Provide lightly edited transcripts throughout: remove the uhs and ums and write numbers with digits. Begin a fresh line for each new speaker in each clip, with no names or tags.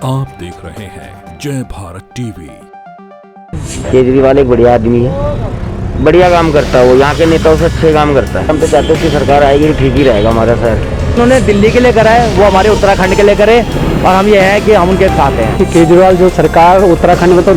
आप देख रहे हैं जय भारत टीवी।
केजरीवाल एक बढ़िया आदमी है, बढ़िया काम करता है। वो यहाँ के नेताओं से अच्छे काम करता है। हम तो चाहते हैं कि सरकार आएगी तो ठीक ही रहेगा हमारा शहर।
उन्होंने दिल्ली के लिए करा है, वो हमारे उत्तराखंड के लिए करे, और हम ये है कि हम उनके साथ हैं।
कि केजरीवाल जो सरकार उत्तराखंड में तो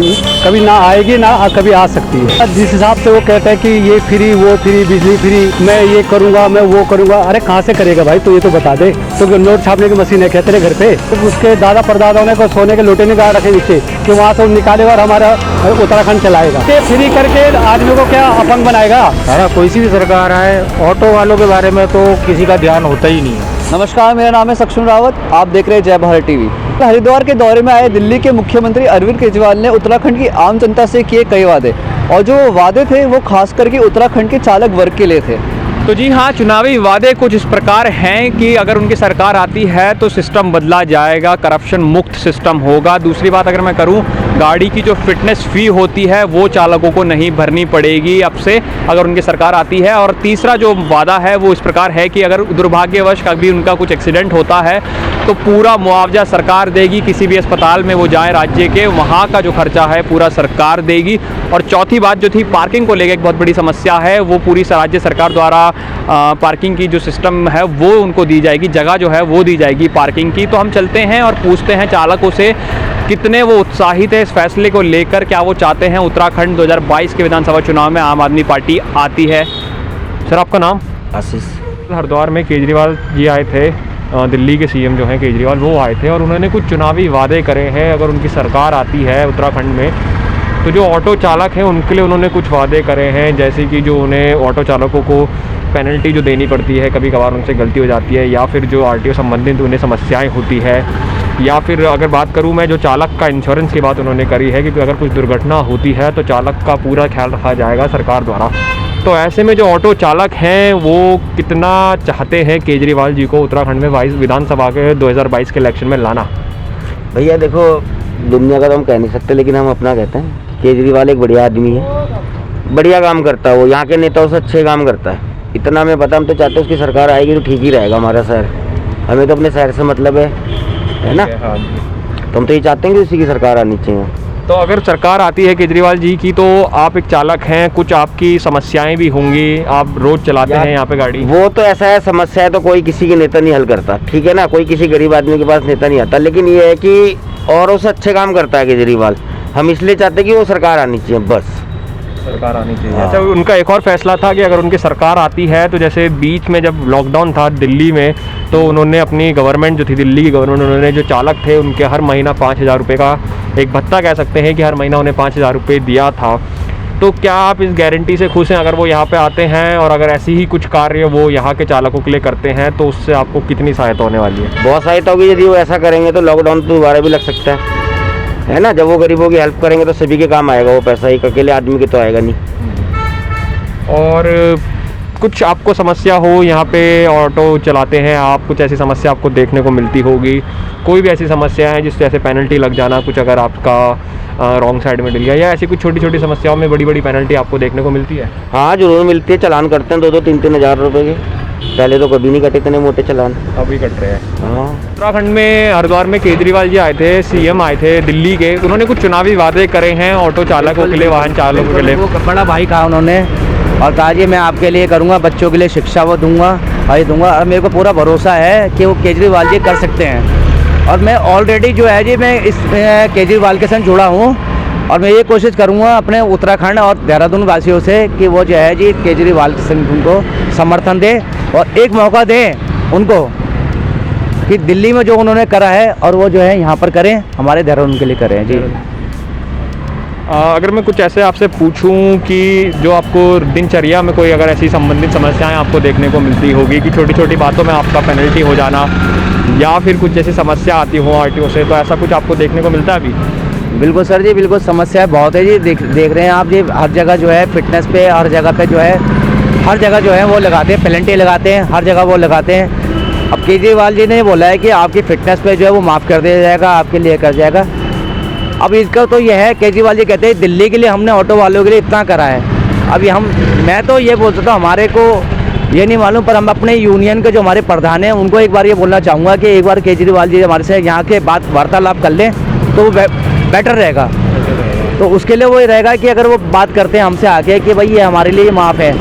कभी ना आएगी ना कभी आ सकती है। जिस हिसाब से वो कहते हैं कि ये फ्री वो फ्री बिजली फ्री, मैं ये करूंगा मैं वो करूंगा, अरे कहाँ से करेगा भाई? तो ये तो बता दे। तो नोट छापने की मशीन है क्या तेरे घर पे? तो उसके दादा परदादाओं ने को सोने के लोटे निकाल रखे नीचे कि वहाँ से निकालेगा और हमारा उत्तराखंड चलाएगा। ये फ्री करके आदमी को क्या अपंग बनाएगा?
अरे कोई सी भी सरकार आए, ऑटो वालों के बारे में तो किसी का ध्यान होता ही नहीं है।
नमस्कार, मेरा नाम है सक्षम रावत, आप देख रहे हैं जय भारत टीवी। हरिद्वार के दौरे में आए दिल्ली के मुख्यमंत्री अरविंद केजरीवाल ने उत्तराखंड की आम जनता से किए कई वादे, और जो वादे थे वो खास करके उत्तराखंड के चालक वर्ग के लिए थे।
तो जी हाँ, चुनावी वादे कुछ इस प्रकार हैं कि अगर उनकी सरकार आती है तो सिस्टम बदला जाएगा, करप्शन मुक्त सिस्टम होगा। दूसरी बात अगर मैं करूं, गाड़ी की जो फिटनेस फ़ी होती है वो चालकों को नहीं भरनी पड़ेगी अब से, अगर उनकी सरकार आती है। और तीसरा जो वादा है वो इस प्रकार है कि अगर दुर्भाग्यवश कभी उनका कुछ एक्सीडेंट होता है तो पूरा मुआवजा सरकार देगी। किसी भी अस्पताल में वो जाएँ राज्य के, वहाँ का जो खर्चा है पूरा सरकार देगी। और चौथी बात जो थी, पार्किंग को लेकर एक बहुत बड़ी समस्या है, वो पूरी राज्य सरकार द्वारा पार्किंग की जो सिस्टम है वो उनको दी जाएगी, जगह जो है वो दी जाएगी पार्किंग की। तो हम चलते हैं और पूछते हैं चालकों से कितने वो उत्साहित है इस फैसले को लेकर, क्या वो चाहते हैं उत्तराखंड 2022 के विधानसभा चुनाव में आम आदमी पार्टी आती है। सर, आपका नाम?
आशीष।
हरिद्वार में केजरीवाल जी आए थे, दिल्ली के सीएम जो हैं केजरीवाल, वो आए थे और उन्होंने कुछ चुनावी वादे करे हैं। अगर उनकी सरकार आती है उत्तराखंड में तो जो ऑटो चालक हैं उनके लिए उन्होंने कुछ वादे करे हैं, जैसे कि जो उन्हें ऑटो चालकों को पेनल्टी जो देनी पड़ती है, कभी कभार उनसे गलती हो जाती है, या फिर जो आरटीओ संबंधित उन्हें समस्याएं होती है, या फिर अगर बात करूं मैं जो चालक का इंश्योरेंस की बात उन्होंने करी है कि अगर कुछ दुर्घटना होती है तो चालक का पूरा ख्याल रखा जाएगा सरकार द्वारा। तो ऐसे में जो ऑटो चालक हैं वो कितना चाहते हैं केजरीवाल जी को उत्तराखंड में विधानसभा के 2022 के इलेक्शन में लाना?
भैया देखो, दुनिया का तो हम कह नहीं सकते, लेकिन हम अपना कहते हैं। केजरीवाल एक बढ़िया आदमी है, बढ़िया काम करता है। वो यहाँ के नेताओं से अच्छे काम करता है, इतना मैं बता। हम तो चाहते हैं उसकी सरकार आएगी तो ठीक ही रहेगा हमारा शहर। हमें तो अपने शहर से मतलब है ना। तो हम तो ये चाहते हैं कि उसी की सरकार आनी चाहिए।
तो अगर सरकार आती है केजरीवाल जी की, तो आप एक चालक हैं, कुछ आपकी समस्याएं भी होंगी, आप रोज चलाते हैं यहाँ पे गाड़ी।
वो तो ऐसा है, समस्या है तो कोई किसी के नेता नहीं हल करता, ठीक है ना। कोई किसी गरीब आदमी के पास नेता नहीं आता, लेकिन ये है कि औरों से अच्छे काम करता है केजरीवाल। हम इसलिए चाहते हैं कि वो सरकार आनी चाहिए, बस
सरकार आनी चाहिए। अच्छा, उनका एक और फैसला था कि अगर उनकी सरकार आती है तो जैसे बीच में जब लॉकडाउन था दिल्ली में, तो उन्होंने अपनी गवर्नमेंट जो थी दिल्ली की गवर्नमेंट, उन्होंने जो चालक थे उनके हर महीना 5,000 रुपये का एक भत्ता कह सकते हैं कि हर महीना उन्हें 5,000 रुपये दिया था। तो क्या आप इस गारंटी से खुश हैं अगर वो यहाँ पे आते हैं, और अगर ऐसी ही कुछ कार्य वो यहाँ के चालकों के लिए करते हैं तो उससे आपको कितनी सहायता होने वाली है?
बहुत सहायता होगी। यदि वो ऐसा करेंगे तो लॉकडाउन तो दोबारा भी लग सकता है ना। जब वो गरीबों की हेल्प करेंगे तो सभी के काम आएगा वो पैसा, एक अकेले आदमी के तो आएगा नहीं।
और कुछ आपको समस्या हो यहाँ पे, ऑटो चलाते हैं आप, कुछ ऐसी समस्या आपको देखने को मिलती होगी, कोई भी ऐसी समस्या है जिससे ऐसे पेनल्टी लग जाना, कुछ अगर आपका रॉन्ग साइड में डल गया, या ऐसी कुछ छोटी छोटी समस्याओं में बड़ी बड़ी पेनल्टी आपको देखने को मिलती है?
हाँ, जरूर मिलती है। चलान करते हैं 2-2, 3-3 हज़ार रुपये के। पहले तो कभी नहीं कटे इतने मोटे चलान,
अभी कट रहे हैं।
हाँ।
उत्तराखंड में हरिद्वार में केजरीवाल जी आए थे, सीएम आए थे दिल्ली के, उन्होंने कुछ चुनावी वादे करे हैं ऑटो चालकों के लिए, वाहन चालकों के लिए।
वो बड़ा भाई कहा उन्होंने, और कहा जी मैं आपके लिए करूँगा, बच्चों के लिए शिक्षा वो दूंगा, और ये दूंगा। और मेरे को पूरा भरोसा है कि वो केजरीवाल जी कर सकते हैं। और मैं ऑलरेडी जो है जी, मैं इस केजरीवाल के संग जुड़ा हूँ, और मैं ये कोशिश करूँगा अपने उत्तराखंड और देहरादून वासियों से कि वो जो है जी केजरीवाल के संग उनको समर्थन दे, और एक मौका दें उनको कि दिल्ली में जो उन्होंने करा है और वो जो है यहाँ पर करें, हमारे देहरादून के लिए करें जी।
अगर मैं कुछ ऐसे आपसे पूछूं कि जो आपको दिनचर्या में कोई अगर ऐसी संबंधित समस्याएं आपको देखने को मिलती होगी कि छोटी छोटी बातों में आपका पेनल्टी हो जाना, या फिर कुछ ऐसी समस्या आती हो आरटीओ से, तो ऐसा कुछ आपको देखने को मिलता है अभी?
बिल्कुल सर जी, बिल्कुल समस्या बहुत है जी। देख रहे हैं आप जी, हर जगह जो है फिटनेस पे, हर जगह पे जो है, हर जगह जो है वो लगाते हैं, पेनल्टी लगाते हैं, हर जगह वो लगाते हैं। अब केजरीवाल जी ने बोला है कि आपकी फिटनेस पे जो है वो माफ़ कर दिया जाएगा, आपके लिए कर जाएगा। अब इसका तो यह है, केजरीवाल जी कहते हैं दिल्ली के लिए हमने ऑटो वालों के लिए इतना करा है। अभी मैं तो ये बोलता था, हमारे को ये नहीं मालूम, पर हम अपने यूनियन के जो हमारे प्रधान हैं उनको एक बार ये बोलना चाहूँगा कि एक बार केजरीवाल जी हमारे से यहाँ के बात वार्तालाप कर लें तो वो बेटर रहेगा। तो उसके लिए वो ये रहेगा कि अगर वो बात करते हैं हमसे आके कि भाई ये हमारे लिए माफ़ है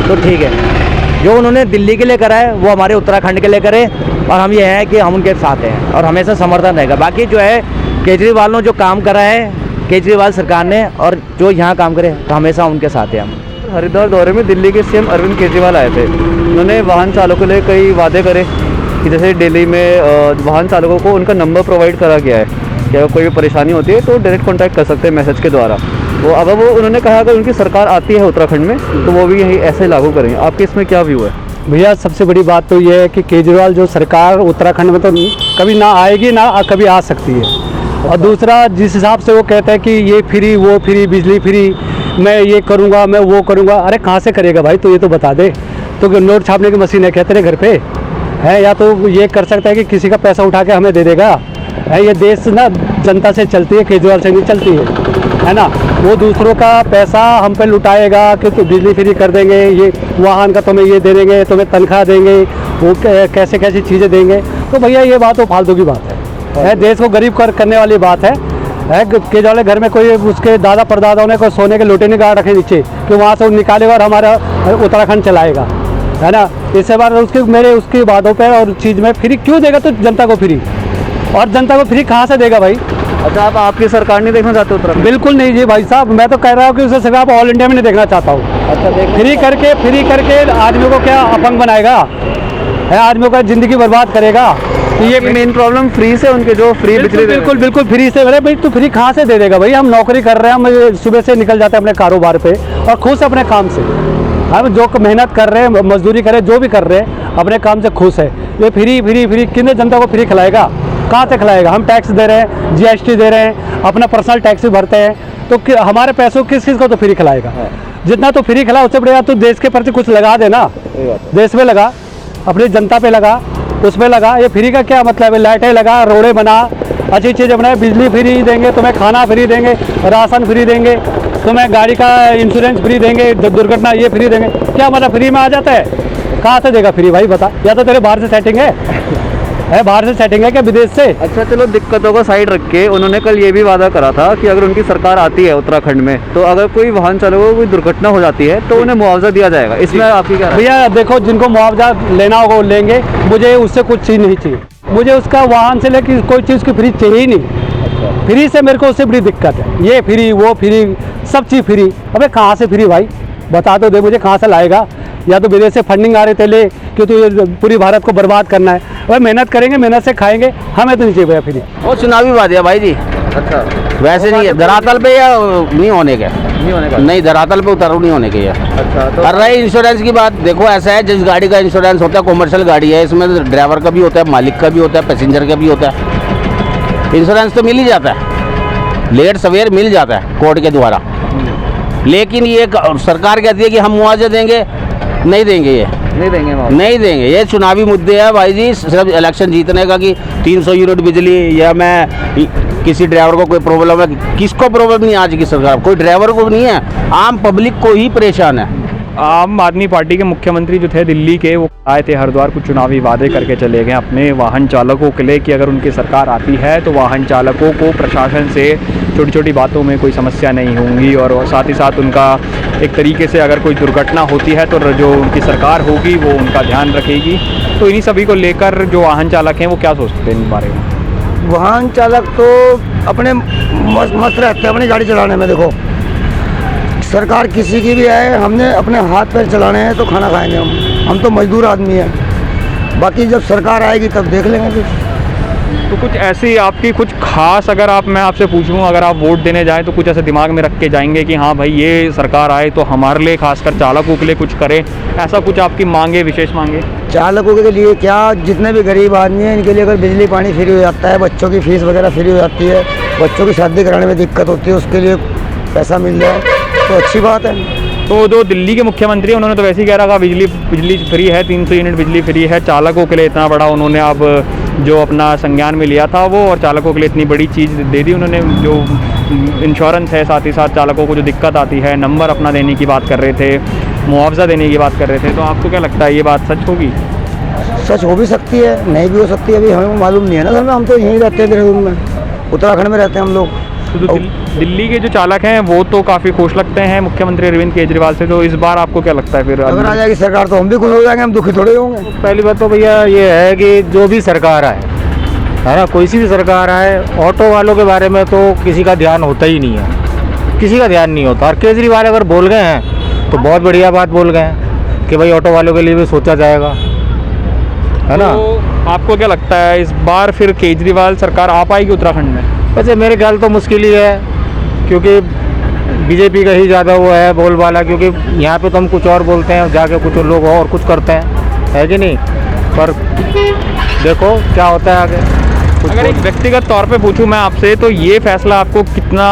तो ठीक है। जो उन्होंने दिल्ली के लिए करा है वो हमारे उत्तराखंड के लिए करे, और हम ये हैं कि हम उनके साथ हैं और हमेशा समर्थन रहेगा। बाकी जो है केजरीवाल ने जो काम करा है केजरीवाल सरकार ने, और जो यहाँ काम करे तो हमेशा उनके साथ हैं हम।
हरिद्वार दौरे में दिल्ली के सीएम अरविंद केजरीवाल आए थे। उन्होंने वाहन चालकों के लिए कई वादे करे कि जैसे दिल्ली में वाहन चालकों को उनका नंबर प्रोवाइड करा गया है कि अगर कोई भी परेशानी होती है तो डायरेक्ट कांटेक्ट कर सकते हैं मैसेज के द्वारा। वो अगर वो उन्होंने कहा अगर उनकी सरकार आती है उत्तराखंड में तो वो भी यही ऐसे लागू करेंगे। आपके इसमें क्या व्यू है?
भैया सबसे बड़ी बात तो ये है कि केजरीवाल जो सरकार उत्तराखंड में तो कभी ना आएगी ना कभी आ सकती है। और दूसरा, जिस हिसाब से वो कहते हैं कि ये फ्री वो फ्री, बिजली फ्री, मैं ये करूँगा मैं वो करूँगा, अरे कहाँ से करेगा भाई? तो ये तो बता दे। तो नोट छापने की मशीन है कहते हैं घर पे है, या तो ये कर सकता है कि किसी का पैसा उठा के हमें दे देगा है। ये देश ना जनता से चलती है, केजरीवाल से नहीं चलती है ना। वो दूसरों का पैसा हम पे लुटाएगा कि तो बिजली फ्री कर देंगे, ये वाहन का तुम्हें ये दे देंगे, तुम्हें तनख्वाह देंगे, वो कैसे कैसी चीज़ें देंगे। तो भैया ये बात तो फालतू की बात है, देश को गरीब करने वाली बात है। केजरीवाल घर में कोई उसके दादा परदादाओं ने कोई सोने के लोटे नहीं गाड़ रखे नीचे कि वहाँ से वो निकालेगा और हमारा उत्तराखंड चलाएगा, है ना। इससे बार उसकी बातों पे और चीज़ में फ्री क्यों देगा? तो जनता को फ्री, और जनता को फ्री कहाँ से देगा भाई?
अच्छा, आप आपकी सरकार नहीं देखना चाहते उत्तराखंड?
बिल्कुल नहीं जी भाई साहब, मैं तो कह रहा हूँ कि उसे सरकार ऑल इंडिया में नहीं देखना चाहता हूँ।
अच्छा,
फ्री करके आदमी को क्या अपंग बनाएगा है, आदमियों का ज़िंदगी बर्बाद करेगा।
ये मेन प्रॉब्लम फ्री से उनके जो फ्री बिजली
बिल्कुल फ्री से। अरे भाई तू फ्री कहाँ से दे देगा भाई? हम नौकरी कर रहे हैं, हम सुबह से निकल जाते हैं अपने कारोबार पे और खुश अपने काम से। हम जो मेहनत कर रहे हैं, मजदूरी कर रहे हैं, जो भी कर रहे हैं अपने काम से खुश है। ये फ्री कितने जनता को फ्री खिलाएगा? कहाँ से खिलाएगा? हम टैक्स दे रहे हैं, GST दे रहे हैं, अपना पर्सनल टैक्स भी भरते हैं, तो हमारे पैसों किस को तो फ्री खिलाएगा? जितना तो फ्री खिला उससे बढ़िया तो देश के प्रति कुछ लगा देना, देश में लगा, अपनी जनता पे लगा, उसमें लगा। ये फ्री का क्या मतलब है? लाइटें लगा, रोडें बना, अच्छी चीज़ें बनाए, बिजली फ्री देंगे, तुम्हें खाना फ्री देंगे, राशन फ्री देंगे, तुम्हें गाड़ी का इंश्योरेंस फ्री देंगे, दुर्घटना ये फ्री देंगे। क्या मतलब फ्री में आ जाता है? कहाँ से देगा फ्री भाई बता? या तो तेरे बाहर से सेटिंग है बाहर से सेटिंग है क्या विदेश से?
अच्छा चलो, दिक्कतों को साइड रख के उन्होंने कल ये भी वादा करा था कि अगर उनकी सरकार आती है उत्तराखंड में तो अगर कोई वाहन चालकों को कोई दुर्घटना हो जाती है तो उन्हें मुआवजा दिया जाएगा। इसमें आपकी क्या राय?
भैया देखो, जिनको मुआवजा लेना होगा वो लेंगे, मुझे उससे कुछ चीज़ नहीं चाहिए। मुझे उसका वाहन से लेकर कोई चीज़ की फ्री चाहिए ही नहीं। फ्री से मेरे को उससे बड़ी दिक्कत है। ये फ्री वो फ्री, सब चीज़ फ्री। अबे कहाँ से फ्री भाई? बता तो दे मुझे, कहाँ से लाएगा? या तो विदेश से फंडिंग आ रहे थे ले, क्यों तो पूरी भारत को बर्बाद करना है। भाई मेहनत करेंगे, मेहनत से खाएंगे, हमें तो नहीं चाहिए भैया फ्री।
वो चुनावी वादे है भाई जी।
अच्छा,
वैसे नहीं है धरातल पे, या नहीं होने के नहीं धरातल पे उतारू नहीं होने के।
अच्छा तो
कर रहे इंश्योरेंस की बात, देखो ऐसा है, जिस गाड़ी का इंश्योरेंस होता है, कॉमर्शियल गाड़ी है, इसमें ड्राइवर का भी होता है, मालिक का भी होता है, पैसेंजर का भी होता है। इंश्योरेंस तो मिल ही जाता है, लेट सवेर मिल जाता है कोर्ट के द्वारा। लेकिन ये सरकार कहती है कि हम मुआवजा देंगे, नहीं देंगे, ये नहीं देंगे। ये चुनावी मुद्दे हैं भाई जी, सिर्फ इलेक्शन जीतने का कि 300 यूनिट बिजली, या मैं किसी ड्राइवर को कोई प्रॉब्लम है। किसको प्रॉब्लम नहीं? आज की सरकार कोई ड्राइवर को नहीं है, आम पब्लिक को ही परेशान है।
आम आदमी पार्टी के मुख्यमंत्री जो थे दिल्ली के, वो आए थे हरिद्वार, कुछ चुनावी वादे करके चले गए अपने वाहन चालकों के लिए कि अगर उनकी सरकार आती है तो वाहन चालकों को प्रशासन से छोटी छोटी बातों में कोई समस्या नहीं होंगी, और साथ ही साथ उनका एक तरीके से अगर कोई दुर्घटना होती है तो जो उनकी सरकार होगी वो उनका ध्यान रखेगी। तो इन्हीं सभी को लेकर जो वाहन चालक हैं वो क्या सोचते हैं इन बारे में?
वाहन चालक तो अपने मस्त रहते हैं अपनी गाड़ी चलाने में। देखो सरकार किसी की भी आए, हमने अपने हाथ पैर चलाने हैं तो खाना खाएंगे हम तो मजदूर आदमी हैं। बाकी जब सरकार आएगी तब देख लेंगे फिर।
तो कुछ ऐसी आपकी कुछ खास, अगर मैं आपसे पूछूं, अगर आप वोट देने जाएं तो कुछ ऐसे दिमाग में रख के जाएंगे कि हाँ भाई ये सरकार आए तो हमारे लिए, खासकर चालकों के लिए कुछ करे, ऐसा कुछ आपकी मांगे, विशेष मांगे?
चालकों के लिए क्या, जितने भी गरीब आदमी हैं इनके लिए अगर बिजली पानी फ्री हो जाता है, बच्चों की फीस वगैरह फ्री हो जाती है, बच्चों की शादी कराने में दिक्कत होती है उसके लिए पैसा मिल जाए तो अच्छी बात है।
तो जो दिल्ली के मुख्यमंत्री हैं उन्होंने तो वैसे ही कह रहा था बिजली फ्री है, 300 यूनिट बिजली फ्री है। चालकों के लिए इतना बड़ा उन्होंने अब जो अपना संज्ञान में लिया था वो, और चालकों के लिए इतनी बड़ी चीज़ दे दी उन्होंने, जो इंश्योरेंस है, साथ ही साथ चालकों को जो दिक्कत आती है, नंबर अपना देने की बात कर रहे थे। मुआवजा देने की बात कर रहे थे, तो आपको क्या लगता है ये बात सच होगी?
सच हो भी सकती है, नहीं भी हो सकती है, अभी हमें मालूम नहीं है ना सर। हम तो यहीं रहते हैं देहरादून में, उत्तराखंड में रहते हैं हम लोग।
तो दिल्ली के जो चालक हैं वो तो काफ़ी खुश लगते हैं मुख्यमंत्री अरविंद केजरीवाल से, तो इस बार आपको क्या लगता है फिर?
अगर आ जाएगी सरकार तो हम भी खुश हो जाएंगे, हम दुखी थोड़े होंगे।
पहली बात तो भैया ये है कि जो भी सरकार आए, है ना, कोई सी भी सरकार आए, ऑटो वालों के बारे में तो किसी का ध्यान होता ही नहीं है, किसी का ध्यान नहीं होता। और केजरीवाल अगर बोल गए हैं तो बहुत बढ़िया बात बोल गए हैं कि भाई ऑटो वालों के लिए भी सोचा जाएगा, है ना।
तो आपको क्या लगता है इस बार फिर केजरीवाल सरकार आ पाएगी उत्तराखंड में?
वैसे मेरे ख्याल तो मुश्किल ही है, क्योंकि बीजेपी का ही ज़्यादा वो है बोलबाला, क्योंकि यहाँ पे तो हम कुछ और बोलते हैं, जाके कुछ लोग और कुछ करते हैं, है कि नहीं। पर देखो क्या होता है आगे।
अगर एक व्यक्तिगत तौर पे पूछूं मैं आपसे, तो ये फैसला आपको कितना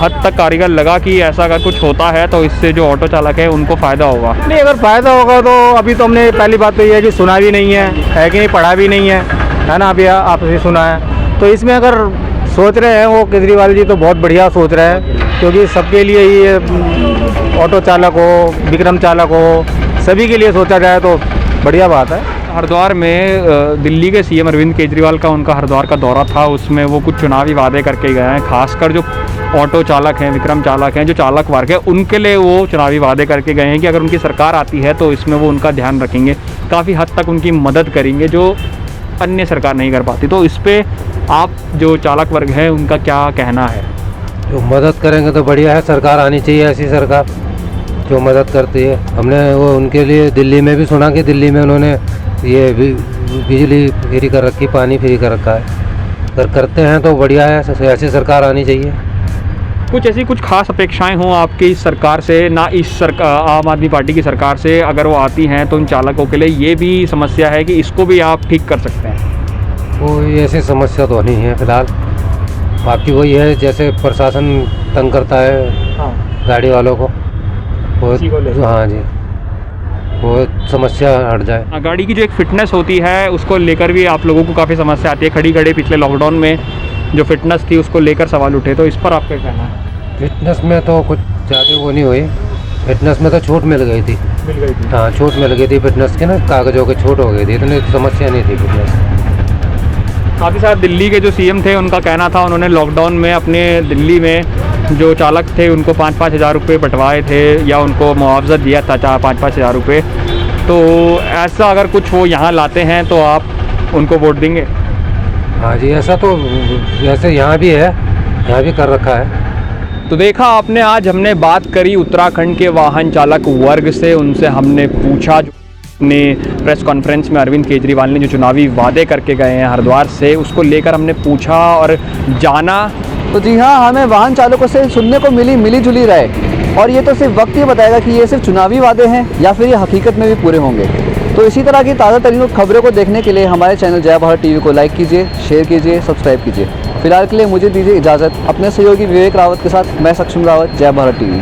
हद तक कारीगर लगा कि ऐसा अगर कुछ होता है तो इससे जो ऑटो चालक है उनको फ़ायदा होगा?
नहीं, अगर फ़ायदा होगा तो अभी तो हमने पहली बात तो ये है कि सुना भी नहीं है कि नहीं, पढ़ा भी नहीं है ना, अभी आपसे सुना है। तो इसमें अगर सोच रहे हैं वो केजरीवाल जी तो बहुत बढ़िया सोच रहे हैं, क्योंकि सबके लिए ही ऑटो चालक हो, विक्रम चालक हो, सभी के लिए सोचा जाए तो बढ़िया बात है।
हरिद्वार में दिल्ली के सीएम अरविंद केजरीवाल का उनका हरिद्वार का दौरा था, उसमें वो कुछ चुनावी वादे करके गए हैं, खासकर जो ऑटो चालक हैं, विक्रम चालक हैं, जो चालक वर्ग है, उनके लिए वो चुनावी वादे करके गए हैं कि अगर उनकी सरकार आती है तो इसमें वो उनका ध्यान रखेंगे, काफ़ी हद तक उनकी मदद करेंगे जो अन्य सरकार नहीं कर पाती। तो इस पर आप जो चालक वर्ग है उनका क्या कहना है?
जो मदद करेंगे तो बढ़िया है, सरकार आनी चाहिए ऐसी सरकार जो मदद करती है। हमने वो उनके लिए दिल्ली में भी सुना कि दिल्ली में उन्होंने ये बिजली फ्री कर रखी, पानी फ्री कर रखा है। अगर करते हैं तो बढ़िया है, ऐसी सरकार आनी चाहिए।
कुछ ऐसी कुछ खास अपेक्षाएं हों आपकी इस सरकार से, ना इस आम आदमी पार्टी की सरकार से, अगर वो आती हैं तो उन चालकों के लिए ये भी समस्या है कि इसको भी आप ठीक कर सकते हैं?
कोई ऐसी समस्या तो नहीं है फिलहाल, बाकी वही है जैसे प्रशासन तंग करता है गाड़ी वालों को, हाँ जी, वो समस्या हट जाए।
गाड़ी की जो एक फ़िटनेस होती है उसको लेकर भी आप लोगों को काफ़ी समस्या आती है। खड़ी खड़े पिछले लॉकडाउन में जो फिटनेस थी उसको लेकर सवाल उठे, तो इस पर आप क्या कहना है?
फिटनेस में तो कुछ ज़्यादा वो नहीं हुई, फिटनेस में तो छूट मिल गई थी। हाँ, छूट मिल गई थी फिटनेस की ना, कागजों की छूट हो गई थी, इतनी समस्या नहीं थी फिटनेस।
साथ ही साथ दिल्ली के जो सीएम थे उनका कहना था, उन्होंने लॉकडाउन में अपने दिल्ली में जो चालक थे उनको 5-5 हज़ार रुपये बंटवाए थे या उनको मुआवजा दिया था 5-5 हज़ार रुपये। तो ऐसा अगर कुछ वो यहाँ लाते हैं तो आप उनको वोट देंगे?
हाँ जी, ऐसा तो वैसे यहाँ भी है, यहाँ भी कर रखा है।
तो देखा आपने, आज हमने बात करी उत्तराखंड के वाहन चालक वर्ग से, उनसे हमने पूछा जो अपने प्रेस कॉन्फ्रेंस में अरविंद केजरीवाल ने जो चुनावी वादे करके गए हैं हरिद्वार से, उसको लेकर हमने पूछा और जाना।
तो जी हाँ, हमें वाहन चालकों से सुनने को मिली जुली राय, और ये तो सिर्फ वक्त ही बताएगा कि ये सिर्फ चुनावी वादे हैं या फिर ये हकीकत में भी पूरे होंगे। तो इसी तरह की ताज़ा तरीन खबरों को देखने के लिए हमारे चैनल जय भारत टीवी को लाइक कीजिए, शेयर कीजिए, सब्सक्राइब कीजिए। फिलहाल के लिए मुझे दीजिए इजाज़त। अपने सहयोगी विवेक रावत के साथ मैं सक्षम रावत, जय भारत टीवी।